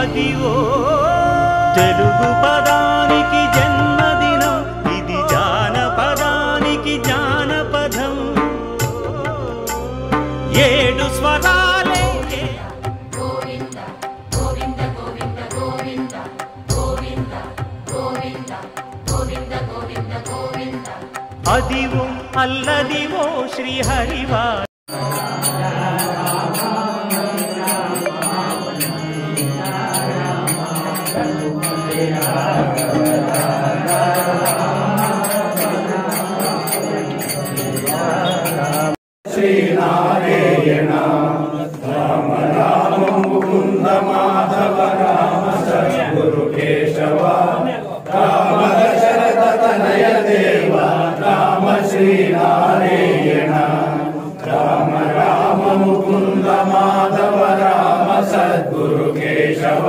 అదివో తెలుగు పదానికి జన్మదినం, ఇది జానపదానికి జానపదం. 7 స్వరాలే గోవింద గోవింద గోవింద గోవింద గోవింద గోవింద గోవింద గోవింద గోవింద. అదివో అల్లదివో శ్రీహరివా శ్రీనారాయణ రామ రామ ముకుంద మాధవ రామ సద్గురు కేశవ రామ దశరథ తనయ దేవ రామ శ్రీనారాయణ రామ రామ ముకుంద మాధవ రామ సద్గురు కేశవ